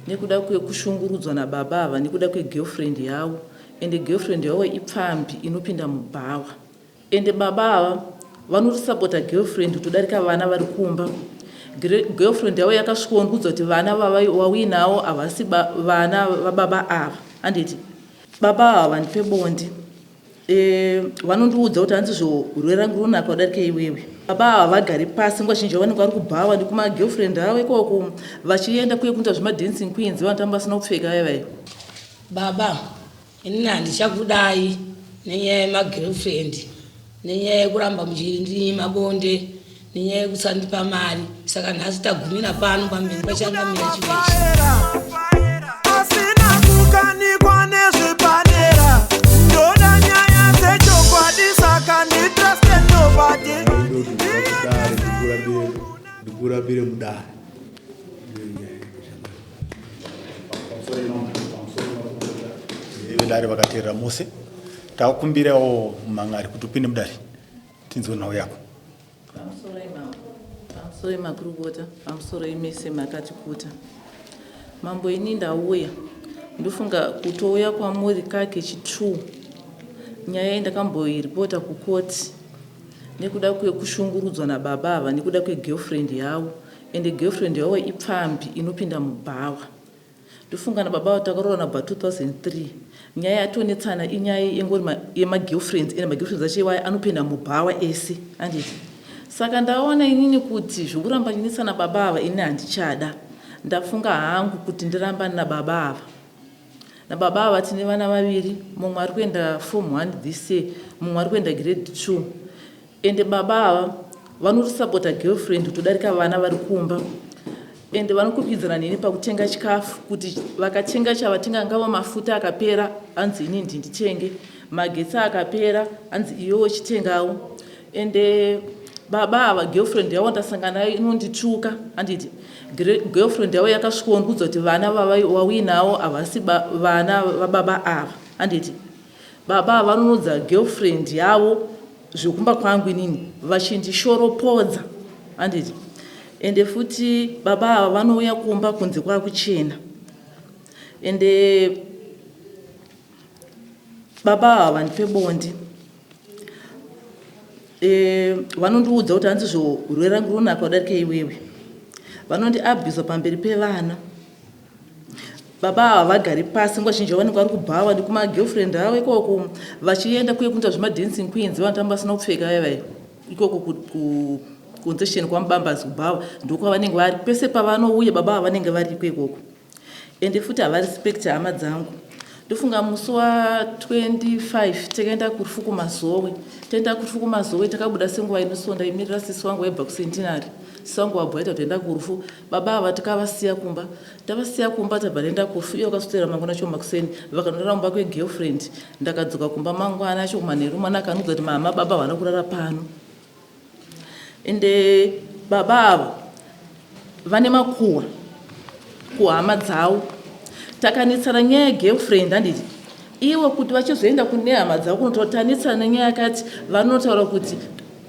nekuda kwekushungurudzwa nababa ava nekuda kwegirlfriend yavo, ende girlfriend yavo ipfambi inopinda mubhawa, ende baba ava vanorisapota girlfriend kutodarika vana vari kumba. Girlfriend yavo yakasvikoundudzwa kuti vana vawinavo havasi vana vababa ava. Handiti baba ava vandipe bondi vanondiudza kuti handizvo rwere rangu runaka kudarika iwewe. Baba ava vagari pasi nguva zhinji vanenge vari kubhawa nekumagirlfriend avo ikoko vachienda kuye kuita zvemadancing queens vanotamba vasina kupfeka vaivayo. Baba inini handichakudai nenyaya yemagirlfriend, nenyaya yekuramba muchiri mabonde, nenyaya yekusandipa mari, saka nhasi tagumira pano pamberi pachangamira chimechi. Asina kukanikwa nezvepadera, ndoda nyaya dzechokwadi saka nditrust nobody. Ndikurambire mudare. Ndare vakateerera mose takukumbirawo mumang'ari kuti upinde mudare tinzwe nhau yako. Pamusoro makurukota, pamusoro imese makatikuta mambo ini ndauya ndofunga kutouya kwamuri kake chitu nyaya indakamboiripota kukoti nekuda kwekushungurudzwa nababa ava nekuda kwegirlfriend yavo, ende girlfriend yavo ipfambi inopinda mubhawa. Ndofunga nababa avo takarora nabva 2003 nyaya yatonetsana inyaya yengori yemagirlfriends, ende magirlfriends acho iwaya anopinda mubhawa ese. Handiti saka ndaona inini kuti zvokuramba ndinetsana baba ava ini handichada. Ndafunga hangu kuti ndiramba nababa ava. Nababa ava tine vana vaviri, mumwe ari kuenda form 1 this year, mumwe ari kuenda grade 2, ende baba ava vanorisapota girlfriend kutodarika vana vari kumba, ende vanokupidzana neni pakutenga chikafu kuti vakatenga chavatenga ngava mafuta akapera hanzi ini ndinditenge, magetsi akapera hanzi iwewo chitengawo. Ende baba ava girlfriend yavo ndasangana nayo inondituka. Handiti girlfriend yavo yakasvikoundudzwa kuti vana vawinavo havasi vana vababa ava. Handiti baba ava vanonodza girlfriend yavo zvokumba kwangu inini vachindishoropodza. Handiti ende futi baba ava vanouya kumba kunze kwakuchena, ende baba ava vandipe bondi vanondiudza kuti handizvo rwere rangu runaka kudarika iwewe. Vanondiabhisa pamberi pevana. Baba ava vagari pasi nguva zhinji vanenge vari kubhawa nekumagirlfriend avo ikoko vachienda kuye kuita zvemadancing queens vanotamba vasina kupfeka vaivayo ikoko kunze sheni kwamubambazi kubhawa ndokwavanenge vari. Pese pavanouya baba ava vanenge vari ikoko, ende futi havarespekti hama dzangu. Ndofunga musi wa25 takaenda kurufu kumazowe. Taenda kurufu kumazowe takabuda senguva inosonda imirira sisi wangu waibva kusentinary. Sisi wangu wabvaita toenda kurufu. Baba ava takavasiya kumba. Tavasiya kumba tabva taenda kurufu. Iyo vakaswera mangwana acho makuseni vakanora mumba kwegirlfriend. Ndakadzoka kumba mangwana acho kumanheru mwana akanudza kuti mama baba vana kurara pano. Ende baba ava vane makuhwa kuhama dzavo. Takanetsana nyaya yegirlfriend. Handiti iwe kuti vachizoenda kune hama dzavo kunotanetsana nyaya yakati vanotaura kuti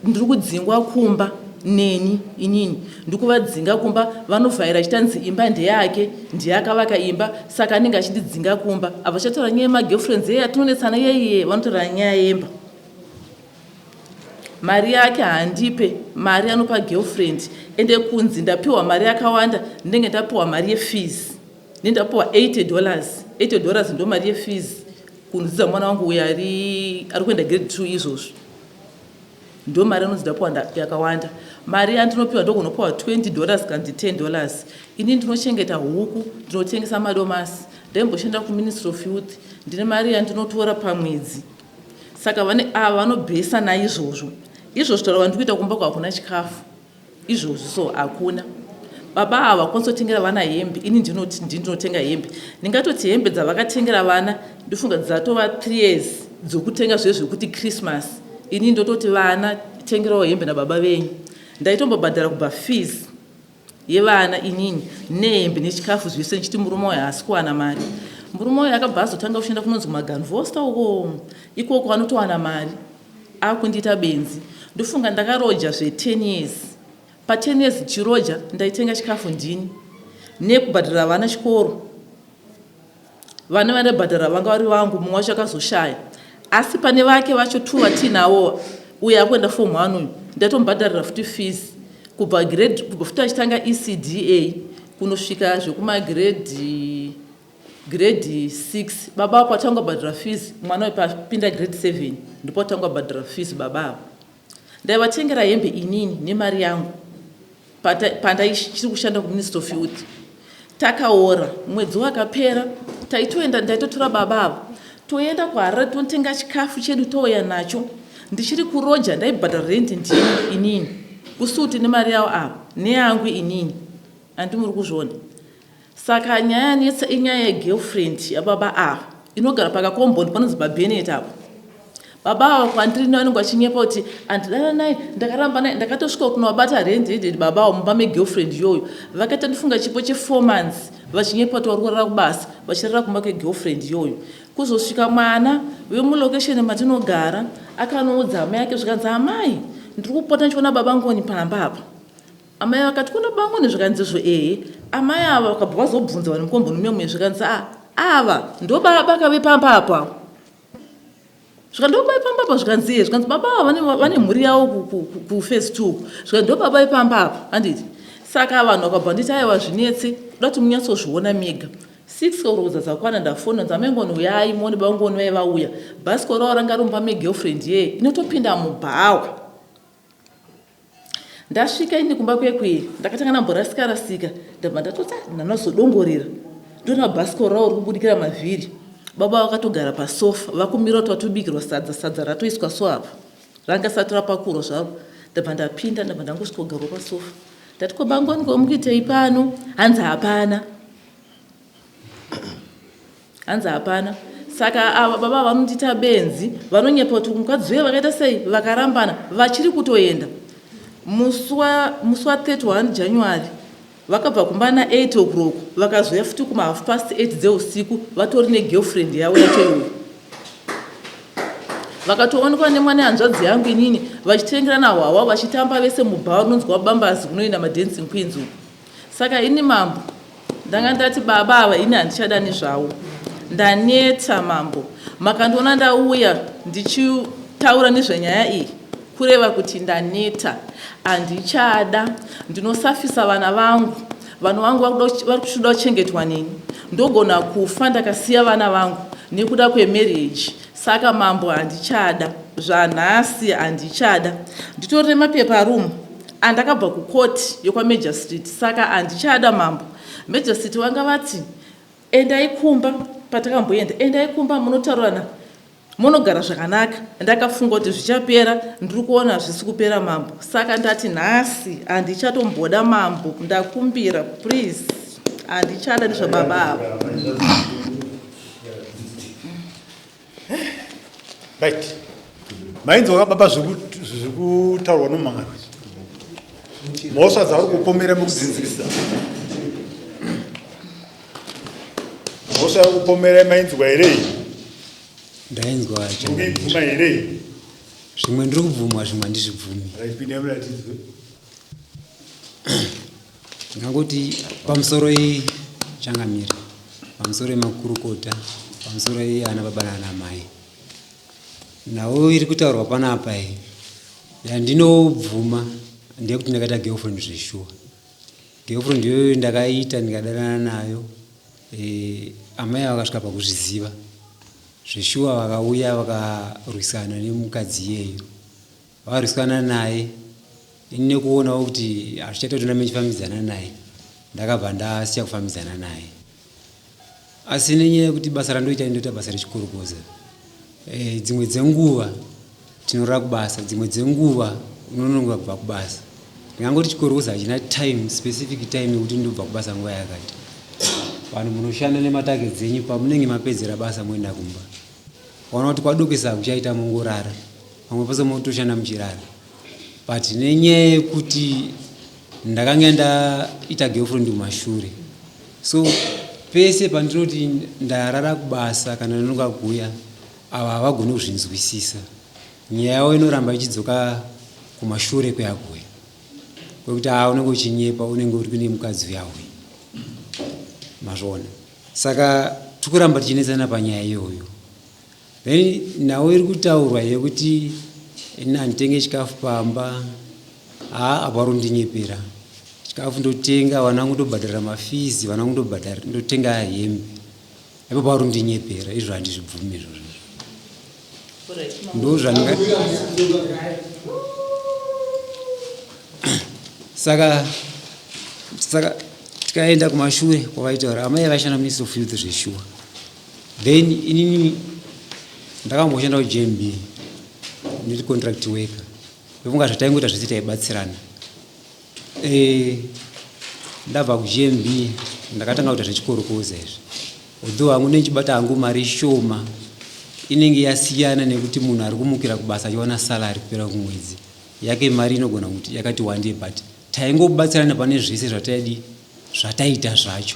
ndiri kudzingwa kumba neni inini ndikuvadzinga kumba, vanovhaira chitanzi imba ndeyake ndeyakavaka imba saka anenge achindidzinga kumba. Havachataura nyaya yemagirlfriends yeye yatinonetsana yeye, vanotaura nyaya yemba. Mari yake handipe, mari anopa girlfriend, ende kunzi ndapiwa mari yakawanda ndenge ndapiwa mari yefees. Nendapiwa $80. $80 ndo mari yefees kunodzidza mwana wangu uyo ari kuenda grade 2 izvozvo. Ndo mari anonzi ndapiwa yakawanda. Mari yandinopiwa ndokunopiwa $20 kandi $10. Ini ndinochengeta huku, ndinotengesa madomasi. Ndaimboshanda kuministry of youth, ndine mari yandinotora pamwedzi. Saka vanobhesa naizvozvo. Izvozvo taura ndikuita kumba kwakuna chikafu. Izvozvo so hakuna. Baba ava konsotengera vana hembe, ini ndinotenga hembe. Ndingatoti hembe dzavakatengera vana ndofunga dzatova 3 years dzokutenga zvezvekuti Christmas. Ini ndototi vana tengerawo hembe nababa venyu. Ndaitombobhadhara kubva fees yevana inini nehembe nechikafu zvese nchiti murume wayo haasi kuwana mari. Murume wayo akabva azotanga kushanda kunonzi kumaganvosta uko, ikoko vanotowana mari akundiita benzi. Ndofunga ndakaroja zve10 years. Pa10 years chiroja ndaitenga chikafu ndini nekubhadhara vana chikoro vana vanebhadhara vanga vari vangu mumwe wacho akazoshaya asi pane vake vacho 2 vatinavo uye akuenda form 1 uyu ndatomubhadharira futi fees kubva futi achitanga ECDA kunosvika zvekumagrade 6 baba apo atanga kubhadhara fees mwana wepapinda grade 7 ndipo atanga kubhadhara fees baba apo ndaivatengera hembe inini nemari yangu pandaichiri kushanda kuministry of youth takaora mwedzi wakapera taitoenda ndaitotora baba avo toenda kuHarare totenga chikafu chedu touya nacho ndichiri kuroja ndaibhadhara rent ndini inini kusuti nemari yavo avo neyangu inini andimuri kuzviona saka nyaya netsa inyaya yegirlfriend yababa avo inogara pakakomboni panonzi paBennet apo baba avo kwandiri vanenge vachinyepa kuti andidana naye ndakaramba naye ndakatosvika kunovabata rent baba avo mumba megirlfriend iyoyo vakaita ndifunga chipo che4 months vachinyepa kuti vari kurara kubasa vachirara kumba kwegirlfriend iyoyo kuzosvika mwana wemulokesheni matinogara akanoudza amai ake zvikanzi amai ndiri kupota ndichiona baba ngoni pamba apa amai vakati kuna baba ngoni zvikanzizvo amai ava vakabva vazobvunza vanhu mukomboni memwe zvikanzi ava ndo baba akave pamba apa zvikandobai pamba apa zvikanzi zvikanzi baba ava vane mhuri yavo kuphase 2 zvikanzi ndo baba ipamba apa handiti saka vanhu vakabva nditi aiwa zvinetse kuda kuti munyatsozviona mega 6 kauroza dzakwana ndafona dzamengoni uyai muone bangoni vai vauya bhasikoro ravo ranga rumba megirlfriend yeye inotopinda mubhawa ndasvika ini kumba kwekwe ndakatanga namborasika ndabva ndatoti ndanazodongorera ndona bhasikoro ravo rikubudikira mavhiri baba vakatogara pasofa vakumira kuti vatobikirwa sadza ratoiswa so apa ranga sati rapakuro zvaro ndabva ndapinda ndabva ndangosvika kugarwa pasofa ndati ko bangoni komukuitei pano hanzi hapana saka ava baba vanondita benzi vanonyepa kuti mukadzi uye vakaita sei vakarambana vachiri kutoenda musi wa 31 January vakabva kumba na8 o'clock vakazoya futi kuma8:30 dzeusiku vatori negirlfriend yavo yacho iyoyo vakatoonekwa nemwana hanzvadzi yangu inini vachitengerana hwawa vachitamba vese mubhawa unonzwa wabambazi kunoenda madancing queens uku saka ini mambo ndanga ndati baba ava ini handichadani zvavo ndaneta mambo makandiona ndauya ndichitaura nezvenyaya iyi kureva kuti ndaneta handichada ndinosafisa vana vangu vari kushuda kuchengetwa neni ndogona kufa ndakasiya vana vangu nekuda kwemarriage saka mambo handichada zvanhasi handichada nditorere mapepa room andakabva kukoti yekwaMajor Street saka handichada mambo Major Street vanga vati endai kumba patakamboenda endai kumba munotaurana munogara zvakanaka ndakafunga kuti zvichapera ndiri kuona zvisi kupera mambo saka ndati nhasi handichatomboda mambo ndakumbira please handichada nezvababa avo right mainzwa baba zvekutaurwa nomumangano mhosva dzavari kupomera mukudzinzisa mhosva yakupomera mainzwa here ndainzwa ungibvuma here zvimwe ndiri kubvumwa zvimwe handizvibvumi raipinda muratidze ndingangoti pamusoro ichangamira pamusoro yemakurukota pamusoro yana baba nana mai nawo iri kutaurwa panapa yandinobvuma ndeyekuti ndakaita girlfriend zveshuwa girlfriend iyoyo ndakaita ndikadanana nayo amai vakasvika pakuzviziva zveshuwa vakauya vakarwisana nemukadzi iyeyo vakarwisana naye ini nekuonawo kuti hazvichaita kuti ndamechifambidzana naye ndakabva ndasiya kufambidzana naye asi nenyaya yekuti basa randoita indoita basa rechikurukoza dzimwe dzenguva tinorara kubasa dzimwe dzenguva unononga kubva kubasa ndingangoti chikurukoza hachina time specific time yekuti ndobva kubasa nguva yakati vanhu munoshanda nematagedzi enyu pamunenge mapedzera basa moenda kumba waona kuti kwadokesa kuchaita mongorara pamwe pose motoshanda muchirara but nenyaya yekuti ndakanga ndaita girlfriend mumashure so pese pandinoti ndarara kubasa kana ndinonga kuuya ava havagoni kuzvinzwisisa nyaya yavo inoramba ichidzoka kumashure kweyakuya kwekuti unenge uchinyepa unenge uri kune mukadzi uyawe mazvona saka tikuramba tichinetsana panyaya iyoyo. Then nawo iri kutaurwa yekuti nditenge chikafu pamba aparo ndinyepera chikafu ndotenga vana vangu ndobhadhara mafizi vana vangu ndobhadhara ndotenga hembe ipo paro ndinyepera izvo handizvibvumi izvozvo ndo zvandinga saka tikaenda kumashure kwavaitaura amai vaishanda Ministry of Youth zveshuwa. Then inini ndakamboshanda kuJMB ndiri contract worker ndofunga zvataingoita zvese taibatsirana. Ndabva kuJMB ndakatanga kuita zvechikorokoza izvi although hangu nechibata hangu mari shoma inenge yasiyana nekuti munhu ari kumukira kubasa achiwana salary kupera kumwedzi yake mari inogona kuti yakati wande but taingobatsirana pane zvese zvataita zvacho.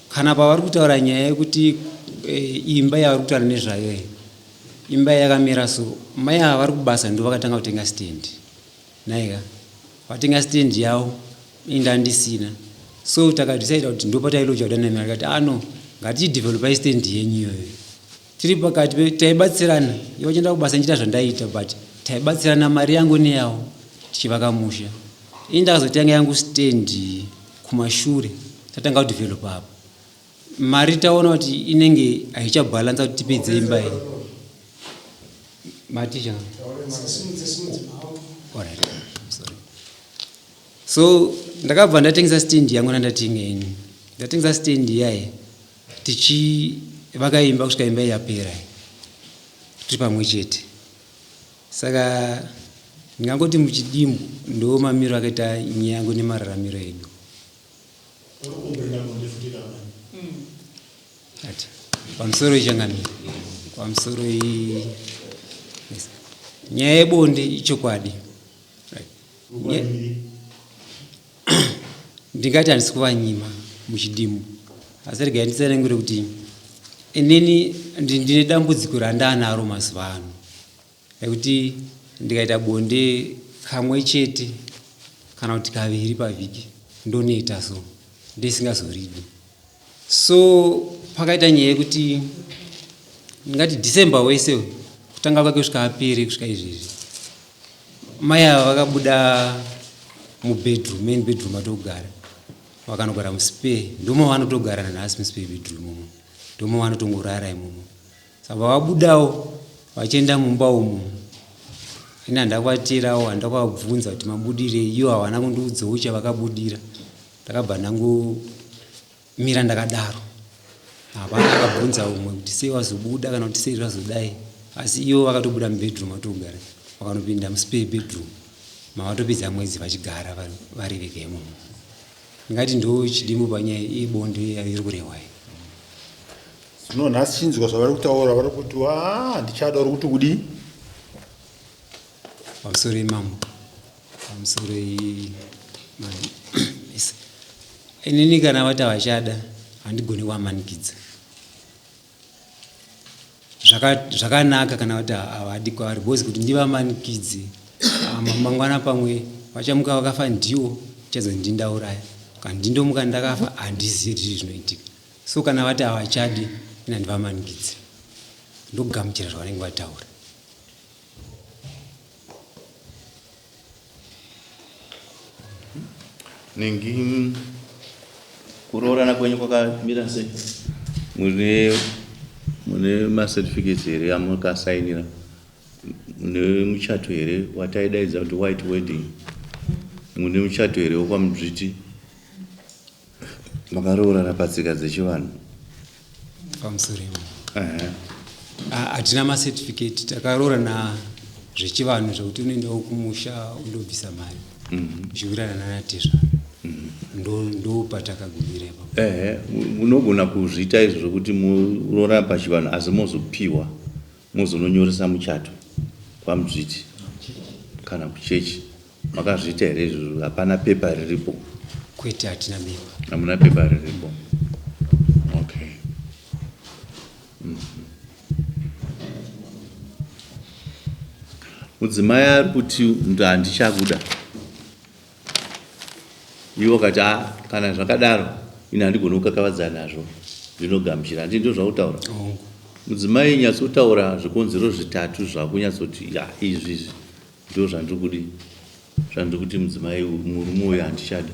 Kana pavari kutaura nyaya yekuti imba yavari kutaura nezvayo imba yakamera so mai ava vari kubasa ndo vakatanga kutenga stand naika vatenga stand yavo indandisina so takadecide kuti ndo patailocha kudana mari kati ano ngatidevelopa stand yenyu iyoyo tiri pakati taibatsirana ivo chienda kubasa nchita zvandaita but taibatsirana mari yangu neyawo tichivaka musha indakazotanga yangu stand kumashure tatanga kudevelopa apo mari taona kuti inenge haichabhalansa kuti tipedze imba iyi maticha alright sorry so ndakabva ndatengesa stand yangu nandatengeni ndatengesa stand yaye tichi vakaimba kusvika imba yapera tiri pamwe chete. Saka ndingangoti muchidimbu ndo mamiro akaita nyangu nemararamiro edu. Ati pamusoro ichangamira pamusoro nyaya yebonde ichokwadi ndingati handisi kuvanyima muchidimbu asi regai nditsanangure kuti inini ndine dambudziko randanaro mazuva ano rekuti ndikaita bonde kamwe chete kana kuti kaviri pavhiki ndoneta so ndisingazoridi. So pakaita nyaya yekuti ngati December wese kutanga kwake kusvika apere kusvika izvezvi mai ava vakabuda mubedroom main bedroom atogara vakanogara muspare ndomo vanotogara nanhasi muspare bedroom umo ndomo vanotongorara imomo. Saka vabudawo vachienda mumba umo ina handakvatirawo handakavabvunza kuti mabudire iyo havana kundiudzawo chavakabudira ndakabva ndangomira ndakadaro hapana akabvunza umwe kuti sei wazobuda kana kuti sei zvazodai asi ivo vakatobuda mubedroom atogara vakanopinda muspare bedroom mavatopedza mwedzi vachigara vari vega imomo. Ngati ndo chidimbu panyaya yebonde iri kurehwa iyi. Zvino nhasi chinzwa zvavari kutaura vari kuti ndichada uri kuti kudi pamusoro imambo pamusoro inini kana vati havachada handigoni kuamanikidza zvakanaka kana vati havadi kwavari bhozi kuti ndivamanikidze mangwana pamwe vachamuka vakafa ndiwo chazondindauraya kana ndindomuka ndakafa handizivi kuti zvinoitika. So kana vati havachadi ina ndivamanikidze ndokugamuchira zvavanenge vataura. Ningi kuroorana kwenyu kwakamira sei? Mune macertificates here amakasainira? Mune muchato here wataidaidza kuti white wedding? Mune muchato here wokwamuzviti? Makaroorana patsika dzechivanhu? Pamusoro hatina macertificate takaroorana zvechivanhu zvokuti unoendawo kumusha undobvisa mari uchiwirana nanatezva ndo patakagumira ipapo. Munogona kuzviita izvo zvokuti muroorana pachivanhu asi mozopiwa mozononyoresa muchato kwamuzviti kana kuchechi makazviita here izvozvo? Hapana pepa riripo? Kwete hatina pepa. Hamuna pepa riripo? Okay. Mudzimai ari kuti handichakuda iwo kati kana zvakadaro ina handigoni kukakavadza nazvo zvinogamuchira. Handi ndo zvautaura. Mudzimai nyatsotaura zvikonzero zvitatu zvakunyatsoti izvi ndo zvandikudi zvandikuti mudzimai murume uyu handichada.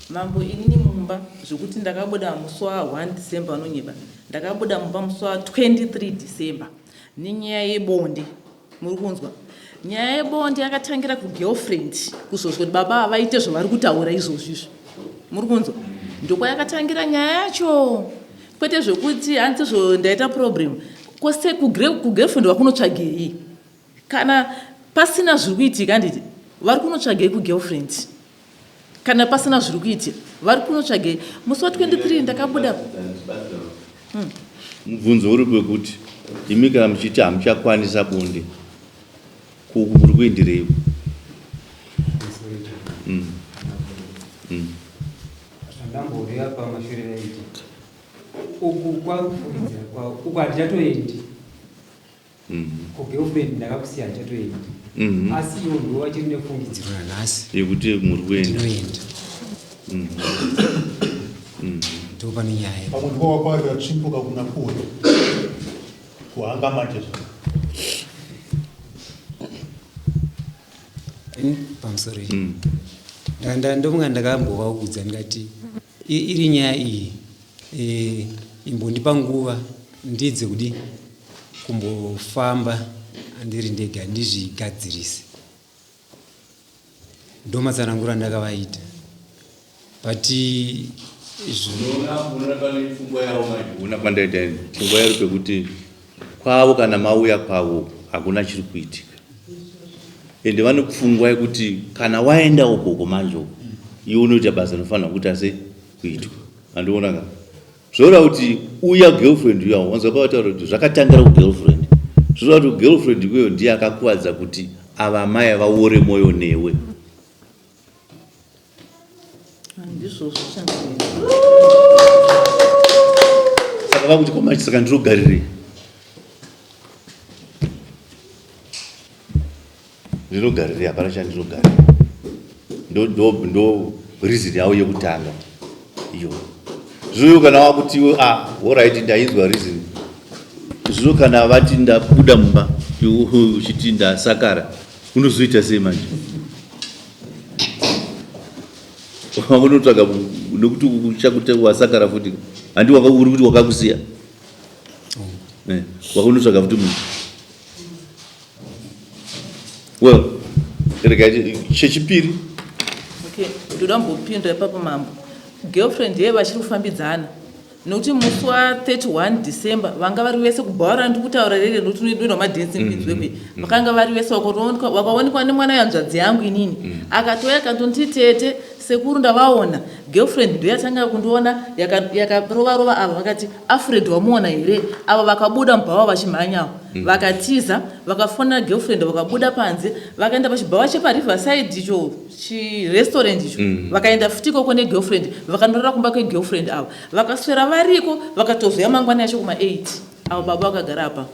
Mambo inini mumba zvokuti ndakabuda musi wa1 December anonyeba, ndakabuda mumba musi wa23 December nenyaya yebonde. Muri kunzwa? Nyaya yebonde yakatangira kugirlfriend kuzozwa kuti baba vaite zvavari kutaura izvozvizvo. Muri kunzwa? Ndoko yakatangira nyaya yacho. Kwete zvokuti hanzi ndaita problem. Kwose kugirlfriend wakunotsvagei? Kana pasina zviri kuitika nditi vari kunotsvagei kugirlfriend? Kana pasina zviri kuitika vari kunotsvagei? Musi wa23 ndakabuda. Mubvunzo uri kwekuti imi kana muchiti hamuchakwanisa bonde muri kuenderei? Ndamboriya pamashure vaiti uku hatichatoendi kugirlfriend ndakakusiya hatichatoendi, asi iwo ndiwo vachiri nefungidziro nanhasi yekuti muri kuenda. Ndo pane nyaya pamwe ndikawakwarira tsvimbo kakuna kuwe kuhanga manje pamusoro ndomunga ndakambovaudza ndikati iri nyaya iyi imbondipa nguva ndidze kudi kumbofamba ndiri ndega ndizvigadzirise. Ndo matsanangura ndakavaita but una pandaita pfungwa yaro pekuti kwavo kana mauya kwavo hakuna chiri kuitika, ende vane pfungwa yekuti kana waenda ukoko manje iwe unoita basa rinofanira kuti ase kuitwa. Handiona ka zvoreva kuti uya girlfriend uyawo wanza pavataura kuti zvakatangira kugirlfriend, zvoreva kuti girlfriend ikweyo ndiye akakuwadza kuti ava mai vaore mwoyo newe. Saka vakuti komachi saka ndirogarirei ndinogarirei hapana chandirogarira. Ndo reason yavo yekutanga iyo. Zvino kana wakuti iwe alright ndainzwa reason, zvino kana vati ndabuda mumba uchiti ndasakara unozoita sei manje? Unotsvaga nekuti uchakuti wasakara futi handi uri kuti wakakusiya wakunotsvaga futi munhu. Well, chechipiri ndoda mbopinda ipapo mambo. Girlfriend yeye vachiri kufambidzana nokuti musi wa31 December vanga vari vese kubhaura ndikutaura rere nokuti unoenda madancing beats wekwe vakanga vari vese wakaonekwa nemwana yanzvadzi yangu inini akatoya akandonditi tete sekuru ndavaona. Girlfriend ndo yatanga kundiona yakarova ava vakati Alfred wamuona here, ava vakabuda mubhawa vachimhanyawo vakatiza vakafonera girlfriend vakabuda panze vakaenda pachibhawa chepariverside icho chirestaurant icho vakaenda futiko kune girlfriend vakandorora kumba kwegirlfriend avo vakaswera variko vakatozoya mangwana yacho kuma8 avo baba vakagara apa.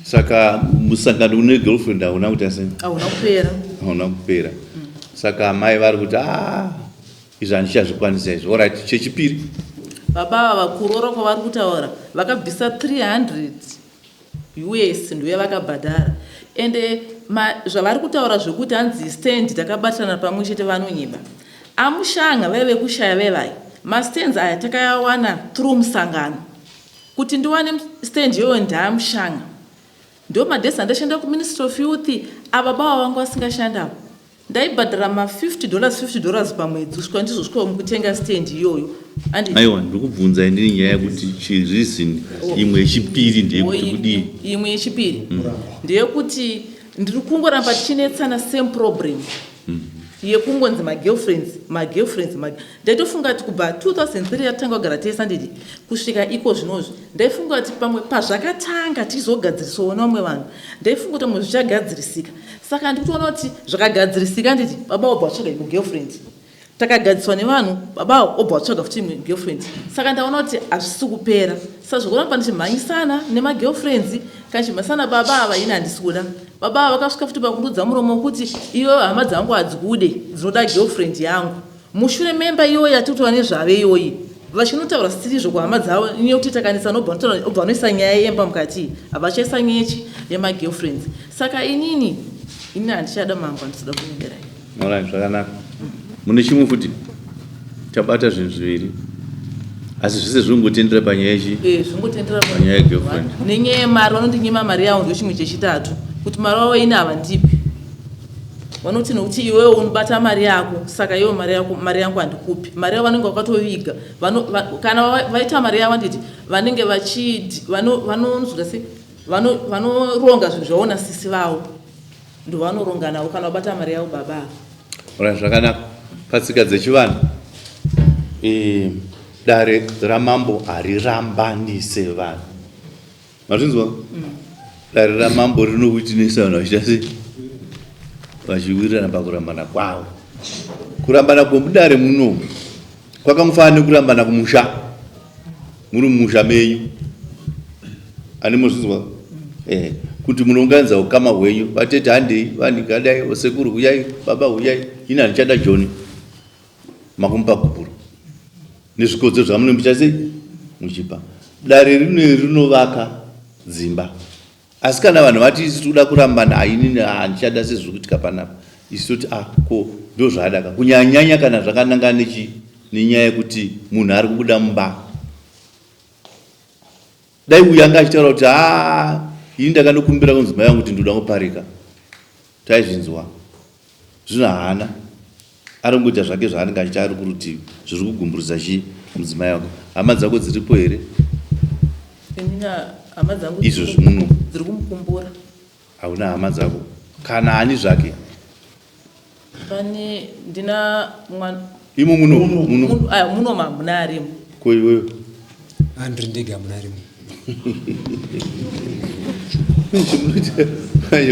Saka musangano une girlfriend hauna kuita sei? Hauna kupera. Saka mai vari kuti izvi handichazvikwanisa izvi. Alright, chechipiri baba vakurora kwavari kutaura vakabvisa 300 US ndiye vakabhadhara, ende zvavari kutaura zvokuti hanzi stand takabatana pamwe chete vanonyeba amushanga vaive kushaya vevai mastands aya takayawana through musangano kuti ndiwane stand iyoyo ndaamushanga ndo madhesi andashanda kuministry of youth ava baba vangu vasingashandawo ndaibhadhara $50 pamwedzi kusvika ndizosvika mukutenga stand iyoyo. Aiwa ndikubvunza indini nyaya yekuti chireason imwe yechipiri ndeyekuti kudii? Imwe yechipiri ndeyekuti ndiri kungoramba tichinetsana same problem yekungonzi magirlfriends ndaitofunga kuti kubva 2003 yatanga kugara tese ndidi kusvika iko zvinozvi ndaifunga kuti pamwe pazvakatanga tizogadzirisawo vamwe vanhu ndaifunga kuti pamwe zvichagadzirisika. Saka ndikutoona kuti zvakagadzirisika nditi baba obva watsvaga imwe girlfriend, takagadziriswa nevanhu baba obva watsvaga futi imwe girlfriend. Saka ndaona kuti hazvisi kupera, saka zvokuramba ndichimhanyisana nemagirlfriends kana chimhanyisana baba ava ini handisi kuda. Baba ava vakasvika futi pakundudza muromo kuti iyo hama dzangu hadzikude dzinoda girlfriend yangu. Mushure memba iyoyi yatikutora nezvave iyoyi vachinotaura sitirizvo kuhama dzavo inyaya kuti takanisa obva vanoisa nyaya yemba mukati havachaisa nyechi yemagirlfriends. Saka inini handichada mambo andizoda kunyengerai. Alright, zvakanaka. Mune chimwe futi tabata zvinhu zviviri asi zvese zvinongotendera panyaya yechi zvingotendera panyaya yegirlfriend nenyaya yemari. Vanondinyima mari yavo ndo chimwe chechitatu kuti mari wavo ine havandipi. Vanoti nokuti iwewe unobata mari yako saka iwe mari yangu handikupi. Mari yavo vanenge vakatoviga. Kana vaita mari yavo nditi vanenge vanonzwa sei vanoronga zvinhu zvavo nasisi vavo ndo vanoronga navo kana vabata mari yavo baba. Alright, zvakanaka. Patsika dzechivanhu dare ramambo harirambanise vanhu. Mazvinzwa? Dare ramambo rinowitnesa vanhu vachiita sei vachiwirirana pakurambana kwavo. Kurambana kwemudare muno kwakangofanana nekurambana kumusha. Muri mumusha menyu ani muzvinzwa kuti munounganidza ukama hwenyu vatete handei vandigadai sekuru huyai baba huyai ina handichada John makumupa gubhuro nezvikodzo zvamunomucha sei muchipa. Dare rinovaka dzimba asi kana vanhu vati isi toda kurambana hainini handichada sezviri kuitika panapa isi toti ko ndo zvadaka kunyanyanya kana zvakananga nenyaya yekuti munhu ari kubuda mumba. Dai uyu anga achitaura kuti ini ndakandokumbira kunzi mai vangu kuti ndoda kuparika taizvinzwa zvino haana arongoita zvake zvaanenge achita ari kurutivi zviri kugumburisa chii mudzimai wako. Hama dzako dziripo here? Hama dzangu izvo zvimuno dziri kumukumbura. hauna hama dzako kana ani zvake? Pane ndina imo muno mamuna arimo. Ko iweyo? Andri ndega muna arimo.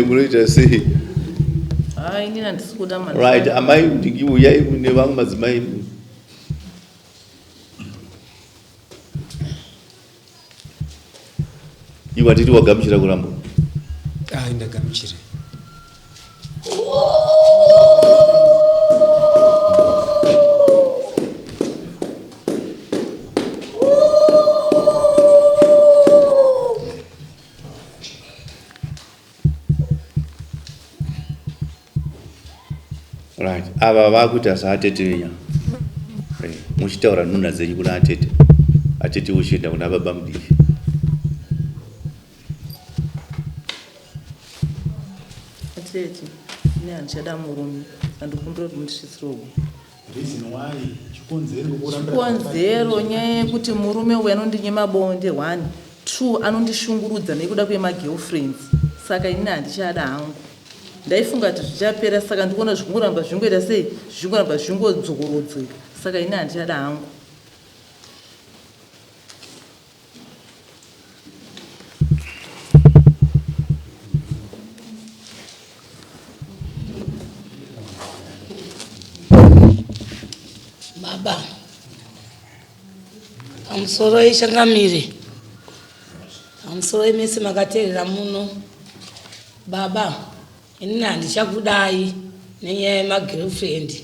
Munoita sei? Inini handisi kuda mari. Right, amai ndingiuyai mune vamwe madzimai. Iwe watiti wagamuchira kuramba? Ndagamuchira. Right, ava vakuti asaatete venya muchitaura nhunha dzenyu kuna atete uchienda kuna baba mudiki. Atete ine handichada murume handikumbira kuti mundisvitsirogwo. Chikonzero nyaya yekuti murume uyu anondinyima bonde 1 2 anondishungurudza nekuda kwemagirlfriends. Saka inini handichada hangu. Ndaifunga kuti zvichapera saka ndikuona zvingoramba zvingoita sei zvingoramba zvingodzokorodzeka. Saka inini handichada hangu. Baba pamusoro yeshangamire pamusoro yemese makateerera muno baba inini handichakudai nenyaya yemagirlfriend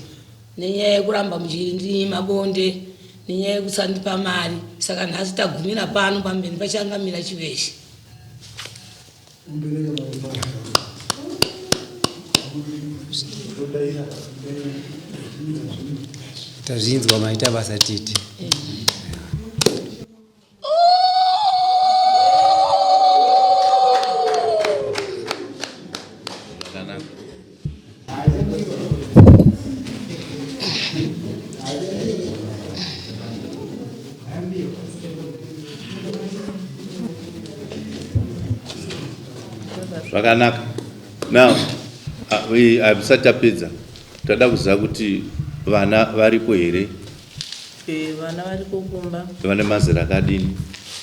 nenyaya yekuramba muchiri mabonde nenyaya yekusandipa mari. Saka nhasi tagumira pano pamberi pachangamira chiveshe. Tazvinzwa maita basa tete. Zvakanaka. Now, abisati tapedza toda kuziva kuti vana varipo here? Vana varipo kumba. Vane mazera akadini?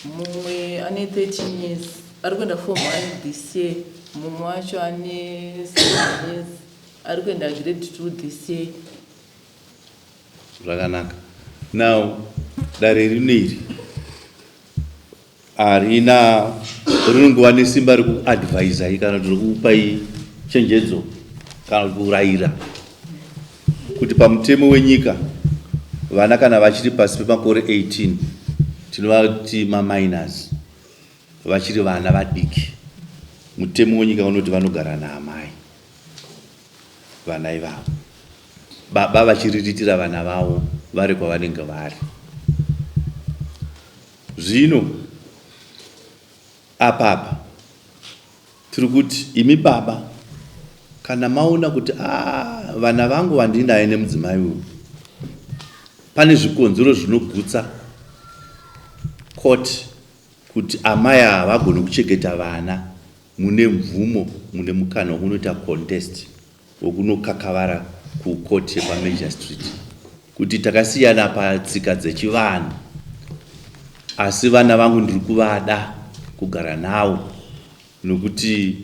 Mumwe ane 13 years ari kuenda form 1 this year. Mumwe wacho ane 7 years ari kuenda grade 2 this year. Zvakanaka. Now, dare rineri harina rinongova nesimba rekuadvaisai kana kuti rikupai chenjedzo kana kurayira kuti pamutemo wenyika vana kana vachiri pasi pemakore 18 tinovati maminors, vachiri vana vadiki, mutemo wenyika unoti vanogara naamai. Vana ivavo baba vachiriritira vana vavo vari kwavanenge vari. Zvino apapa tiri kuti imi baba kana maona kuti vana vangu vandinaye nemudzimai uyu pane zvikonzero zvinogutsa koti kuti amai ava vagone kuchengeta vana, mune mvumo, mune mukana wekunoita contest wokunokakavara kukoti yepamajor street kuti takasiyana patsika dzechivanhu, asi vana vangu ndiri kuvada kugara navo nokuti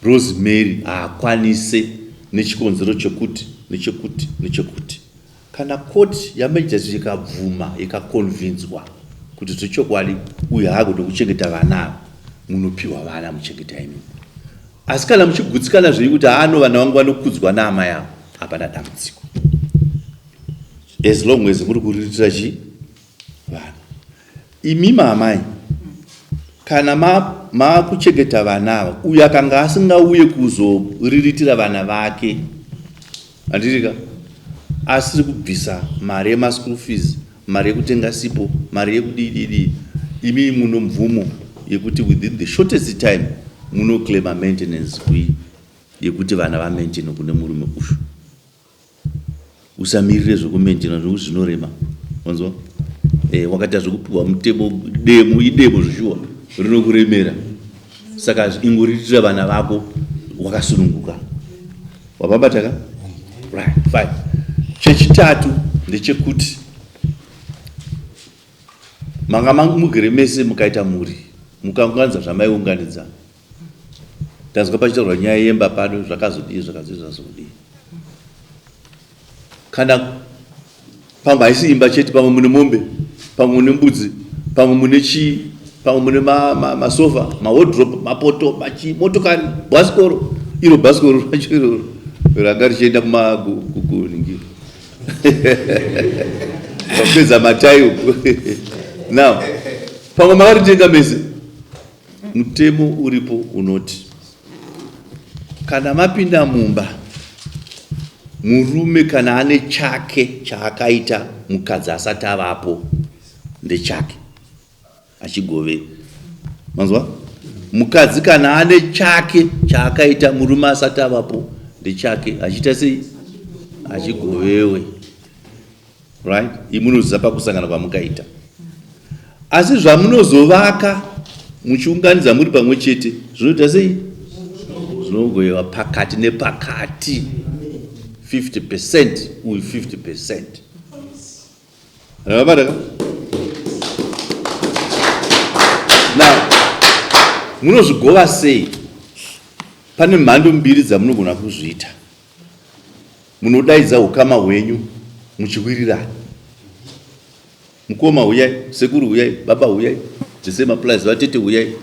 Rosemary haakwanise nechikonzero chekuti nechekuti. Kana koti yamajor street ikabvuma ikakonvinzwa kuti zvechokwadi uyu haagone kuchengeta vana, munopiwa vana muchengeta imi. Asi kana muchigutsikana zviri kuti vana vangu vanokudzwa naamai avo, hapana dambudziko, as long as muri kuriritira vana. Imi maamai kana makuchengeta vana ava, uyu akanga asingauye kuzoriritira vana vake, handirika, asiri kubvisa mari yemaschool fees, mari yekutenga sipo, mari yekudididi, imi muno mvumo yekuti within the shortest time muno claima maintenance yekuti vana vamaintaine kune murume ushu. Usamirire zvekumaintaina zvokuti zvinorema, wanzwa? Wakaita zvekupiwa mutemo idemo zvishuwa rinokuremera, saka ingoriritira vana vako wakasununguka. Wapabataka? Right, fine. Chechitatu ndechekuti manga mugere mese mukaita muri, mukaunganidza zvamaiunganidza, ndazwa pachitaurwa nyaya yemba pano zvakazodii. Kana pamwe haisi imba chete, pamwe mune mombe, pamwe mune mbudzi, pamwe mune masofa, mawardrobe, mapoto, motokari, bhasikoro, iro bhasikoro racho iroro ranga richienda kuningira papedza matayo. Now pamwe makaritenga mese, mutemo uripo unoti kana mapinda mumba, murume kana ane chake chaakaita mukadzi asati avapo ndechake, achigove. Manzwa? Mukadzi kana ane chake chaakaita murume asati avapo ndechake, achiita sei? Achigovewe. Right? Imunoziva pakusangana kwamukaita. Asi zvamunozovaka muchiunganidza muri pamwe chete zvinoita sei? Zvinogoyewa pakati nepakati, 50% uyu 50%. Ravabataka? Now munozvigova sei? Pane mhando mbiri dzamunogona kuzviita. Munodaidza ukama hwenyu muchiwirirana. Mukoma huyai, sekuru huyai, baba huyai, December plus vatete huyai,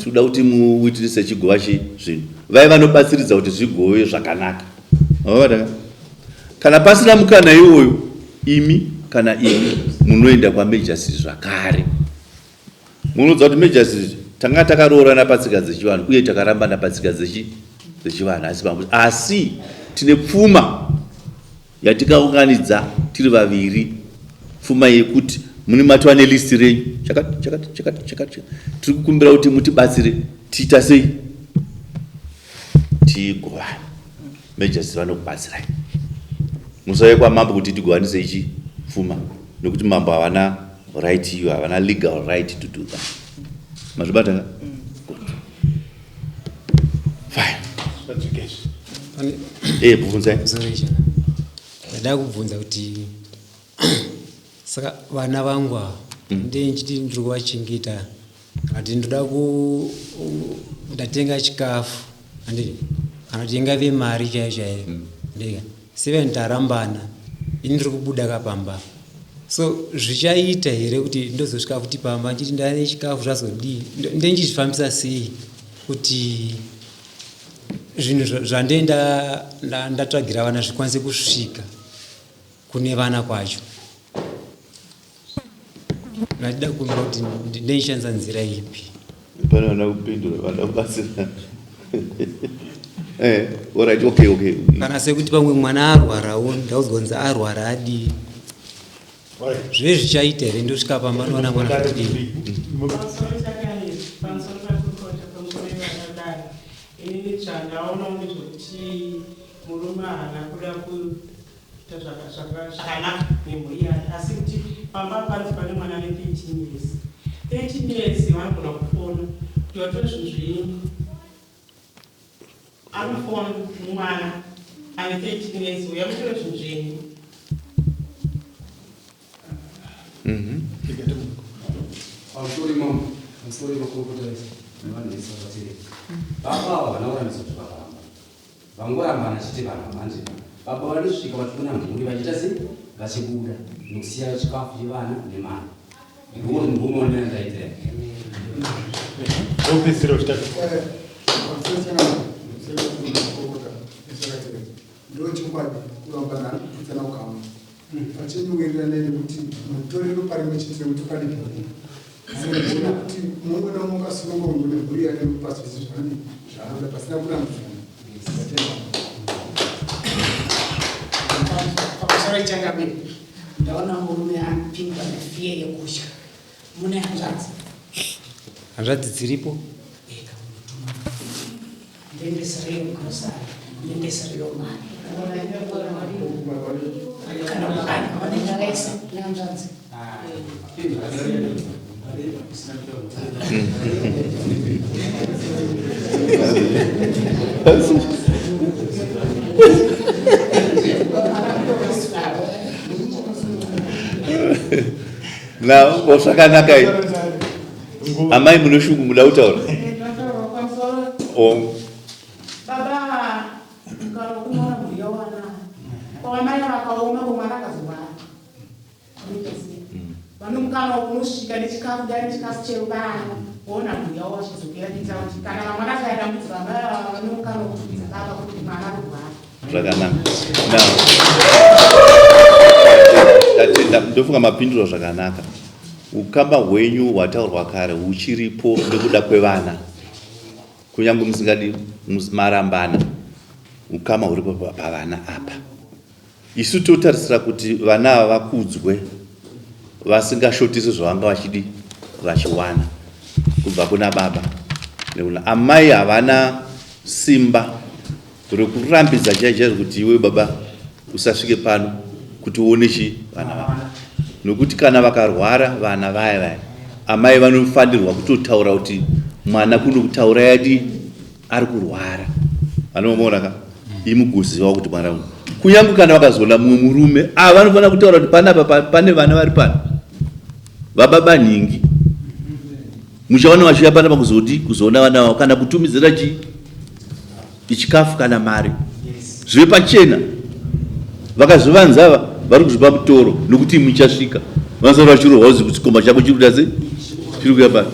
toda kuti muitirise chigova zvinhu. Vai vanobatsiridza kuti zvigove zvakanaka. Wabataka? Kana pasina mukana iwoyo, imi kana imi munoenda kwamajor street zvakare. Munoziva kuti major street tanga takaroorana patsika dzechivanhu uye takarambana patsika dzechivanhu, asi tine pfuma yatikaunganidza tiri vaviri, pfuma yekuti mune matwa nelist renyu chakati. Tiri kukumbira kuti mutibatsire, tiita sei? Tigovane. Major street vanokubatsirai. Musauye kwamambo kuti tigovanise ichi pfuma, nokuti mambo havana right iyo, havana legal right to do that. Mazvibatanga? Fine. Bvunzai. Ndada kubvunza kuti saka vana vangu ava ndenchiti ndiri kuvachengeta, kuti ndatenga chikafu, handiti, kana kuti ingave mari chaiyo ndega 7 tarambana, ini ndiri kubuda kapamba. So zvichaita here kuti ndozosvika kuti pamba nchiti ndane chikafu zvazodii, ndenchizvifambisa sei kuti zvinhu zvandenda ndatsvagira vana zvikwanise kusvika kune vana kwacho. Nadida kumbira kuti ndinoishandisa nzira ipi. Pane vana kupindura vana kubatsira. Alright, okay. Kana sekuti pamwe mwana arwarawo ndaudzwa arwara adii. Zvezvi zvichaita here ndosvika pamanoona mwana kudii. Ndaona kuti murume haana kuda kuita zvakanaka nemhuri yake, asi kuti pamba panzi pane mwana ane 13 years vanogona kufona kuti vatore zvinhu zvinyi. Anofona mwana ane 13 years uya mutore zvinhu zvenyu. I'm sorry, Baba vanaona nezvakaramba. Vangoramba vachiti manje. Baba vanosvika vachikuna mhuri vachiita sei? Vachibuda nokusiya chikafu chevana nemana. Ndiko mvumo wandaitira. Opesero chitatu. Ndio chikwadi kuramba kutsana ukama. Vachinyuwira nekuti mutorero pari mechitire kuti padike. Sikuona kuti mungu na mungu asinongo ngune yake mpasi zvizvani zvanoda pasina kurambidzana. Pakusora changamire ndaona murume apindwa nefiye yekusha. Mune hanzvadzi dziripo? Ndendesere yokurosara, ndendesere yomani. Kana mukanya vanenge vakaisa nehanzvadzi. Now, wasakanaka hii. Amai munoshuku mulautaura. Oh. Baba, kalau kumara mliona. Kwa maana wakaona kwa mwana kazwa. Vanumukana wokunosvika nechikafu dani chikafu cherubano kuona mbuya wachizokera kuita kuti kana mwana akaendambudzira baba vanumukana wokutumiza baba kuti mwana arwara. Zvakanaka. Ndofunga mapinduro zvakanaka. Ukama hwenyu hwataurwa kare huchiripo nekuda kwevana. Kunyange musingadi marambana. Ukama huripo pavana apa. Isu totarisira kuti vana vakudzwe vasingashotisi zvavanga vachidi vachiwana kubva kuna baba nekuna amai havana simba rekurambidza chaizvo kuti iwe baba usasvike pano kuti uone chi vana vako, nokuti kana vakarwara vana vaya amai vanofanirwa kutotaura kuti mwana kuno kutaura yadi ari kurwara, vanomuona ka imugoziva kuti mwana uno kunyange kana vakazoona mumwe murume vanofanira kutaura kuti panapa pane vana vari pano vababa ningi muchaona vachia panapa kuzoona vana vavo kana kutumidzira chikafu kana mari zvive pachena. Vakazovanza vari kuzvipa mutoro nokuti muchasvika vanosara vachirohwa kuzi chikomba chako chiri kuda sei chiri kuya pano,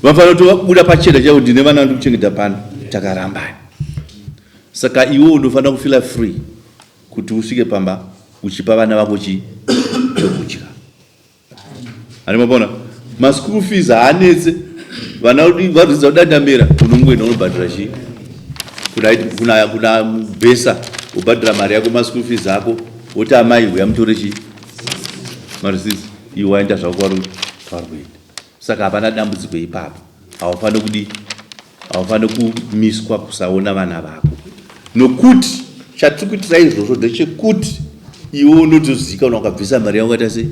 vafanira kutobuda pachena chavo ndine vana vandi kuchengeta pano takarambana. Saka iwo unofanira kufila free kuti usvike pamba uchipa vana vako chokudya. Animapona ma school fees haanetse vana varidza kudandamira unongwena unobhadhira chi kuna bhesa ubhadhira mari yako ma school fees ako woti amai uya mutore chi marisisi iwe waenda zvako kwauri kuenda. Saka hapana dambudziko ipapo, haufaniri kumiswa kusaona vana vako, nokuti chatiri kuitira izvozvo ndechekuti iwe unotozikanwa ukabvisa mari yako kaita sei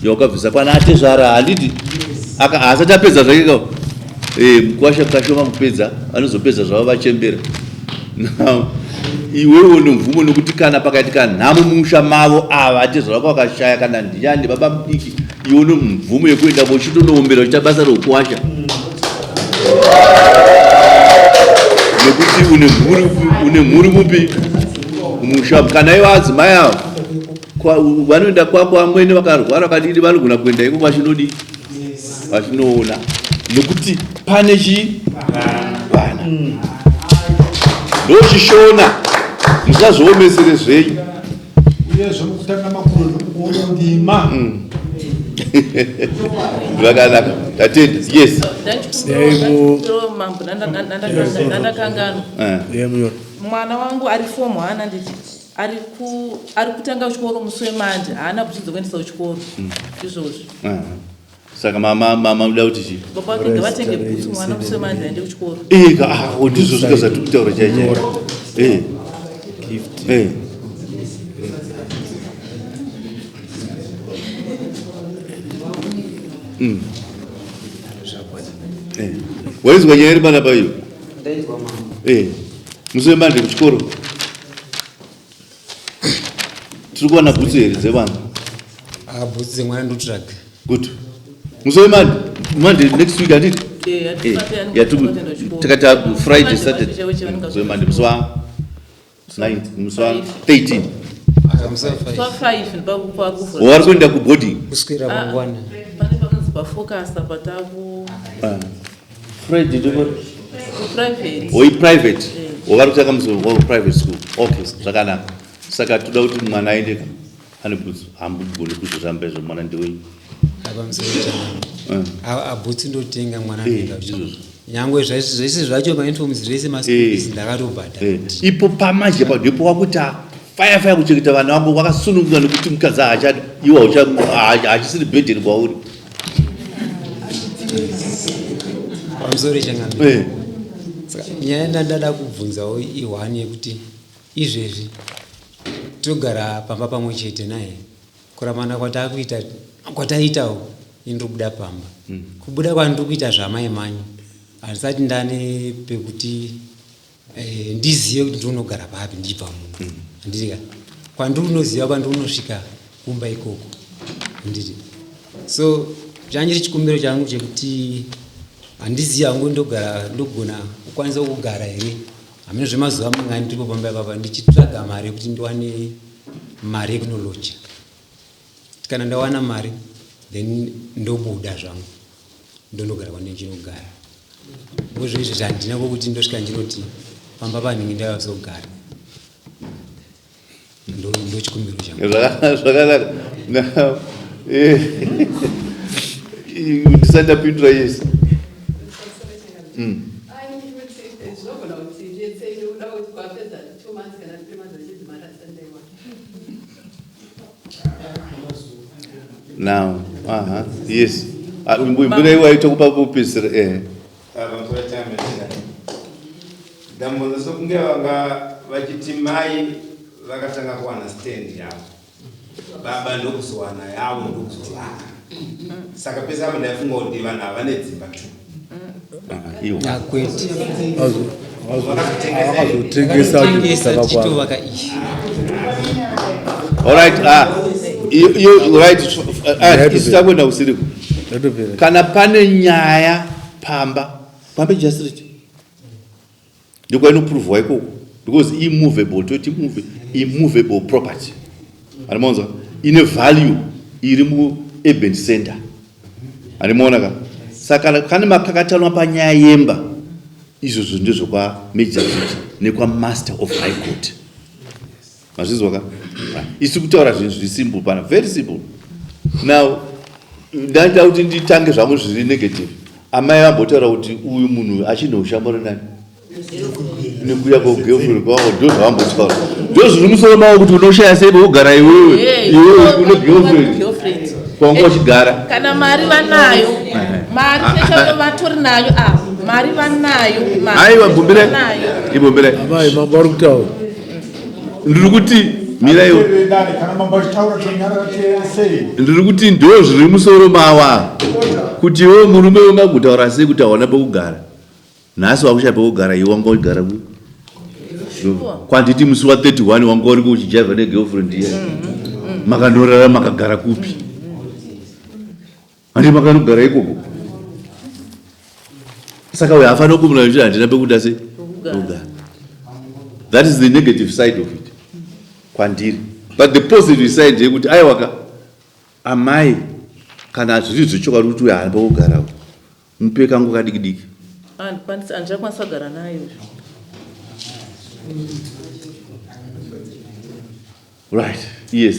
yakabvisa pana atezvara handiti asati apedza zvake kao mukwasha kashoma kupedza anozopedza zvavo vachembera. Iwewe nomvumo nokuti kana pakaitika nhamo mumusha mavo ava atezvara kwako vakashaya kana ndiani baba mudiki, iwe nomvumo yekuenda vochitonowombera uchiita basa rokuwasha nokuti une mhuri mupi mumusha. Kana ivo adzimai avo vanoenda kwako amwene vakarwara vakadini vanogona kuenda iko vachinodi vachinoona nokuti pane vana ndochishona musazoomesere zvenyu uye zvokutanga makuru ndima Zvakanaka. Tatenda. Yes. Mambo ndandakangano. Mwana wangu ari form 1 nditi ari kutanga chikoro musi wemanje haana kudzidza kuendesa kuchikoro izvozvo. Saka mama uda kuti chi? Baba vake ngavatenge bhutsu mwana musi wemanje aende kuchikoro. Ndizvo zvika zvati kutaura chaicho. Waizwa nyaya iri pana paiyo? Musi wemanje kuchikoro? Tiri kuwana bhutsu here dzevanhu? Bhutsu dzemwana ndotsvaga. Good. Musi wemanje? Monday next week handiti? Takati Friday, Saturday. Musi wemanje musi wa 9, musi wa 13. Wari kuenda kuboarding? Kuswera mangwana. Pane pakanzi pafocus pataku Friday ndiko private. Oi private. Wari kutanga musi wa private school. Okay, zvakanaka. Saka toda kuti mwana aende ane bhutsu hambugoni kuzotamba izvo mwana ndiwe. Bhutsu ndotenga mwana anga nyangwe zvese zvacho mauniforms zvese maschools ndakatobhadhara. Ipo pamanje ndipo wakuta fire kuchengeta vana vako wakasununguka nekuti mukadzi iwa hachisiri burden kwauri. Pamusoro changambe. Nyaya ndandada kubvunzawo i1 yekuti izvezvi togara pamba pamwe chete naye kurapana kwataitawo indikubuda pamba kubuda kwandikuita zvamai manyu handisati ndane pekuti ndizive kuti ndinogara papi ndipa munhu handiti kwandikunoziva kwandikunosvika kumba ikoko handiti so chanjiri chikumbiro changu chekuti handizivi hangu ndogona kukwanisa kugara here hamene zvemazuva mangani tiripo pamba ipapa ndichitsvaga mari yekuti ndiwane mari yekunolocha kana ndawana mari then ndobuda zvangu ndonogara kwandichinogara ngozvoizvo zvandina kwokuti ndosvika ndinoti pamba panhingi ndayazogara ndochikumbiro changu. Zvakanaka. Ndisandapindura Yesu. Now, yes. Mbura iwaita kupa kupisira. Dambo sokunge vanga vachiti mai vakatanga kuwana stand yavo. Baba ndokuzowana yavo ndokuzovana. Saka pesa avo ndaifunga kuti vanhu ava nedzimba tu. Akweti. Akazotengesa chitovaka ichi. All right. You right. Isitakwenda usiriku. Kana pane nyaya pamba Justice. You can prove why because immovable property. In a value, irimu urban center. Animona saka kana makakatano panyaya yemba izvo ndizvo kwa magistrate nekwa master of high court. Mazvizwa isi kutaura zvinhu simple pana very simple. Now ndanda kuti nditange zvangu zviri negative. Amai vambotaura kuti uyu munhu achinoshamba nani nekuya kwagirlfriend kwavo ndo zvavambotaura ndo zviri musoro mavo kuti unoshaya sei kugara iwewe une girlfriend kwanga uchigara kana mari vanayo mari chete vatori nayo mari vanayo aiwa ibombere amai mambo ari kutaura ndiri kuti miraiwo ndiri kuti ndo zviri musoro mava kuti iwe murume ungagutaura sei kuti hawana pekugara nhasi wakusha pekugara iwe wanga uchigara ku kwanditi musi wa 31 wanga uri kuchijavha negirlfriend iye makandorara makagara kupi handi makanogara ikoko saka uyo hafana kumuna kuti handina pekuda sei kugara. That is the negative side of it kwandiri. But the positive side yekuti aiwaka amai kana zviri zvichokwadi kuti uyo haana pekugara mupe kangu kadiki handikwanisa kugara nayo. Right. Yes.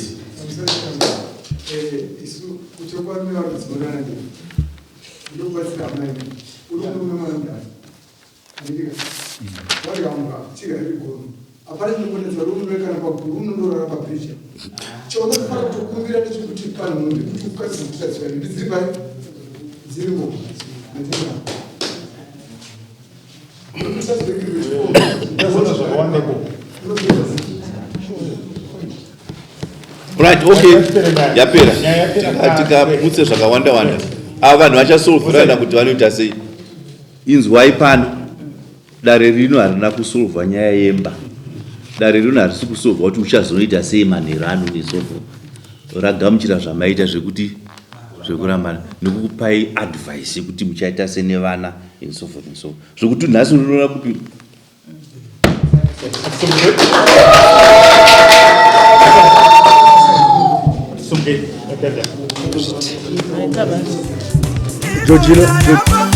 isu kuchokwamira kudzimorana ndi ndobatsira amai unonomwana mudani andika wariamba chigari gono apari ndinobonedza runowekana paguru unondorara papicha chona kufana kutokumbira nechekuti pana munhu kuti ukadzi kutadzira ndidziri pai dzirimo andina Right, okay. Yapera. Tikaputse zvakawanda wanda. Ava vanhu vachasolvera kuti vanoita sei. Inzwai pano. Dare rino harina kusolva nyaya yemba. Dare rino harisi kusolva kuti uchazoita sei manheru anonesolva. Ragamuchira zvamaita zvekuti zvekurambana nekukupai advice kuti muchaita sei nevana and so forth and so. Zvekuti nhasi unoona kuti Georgina.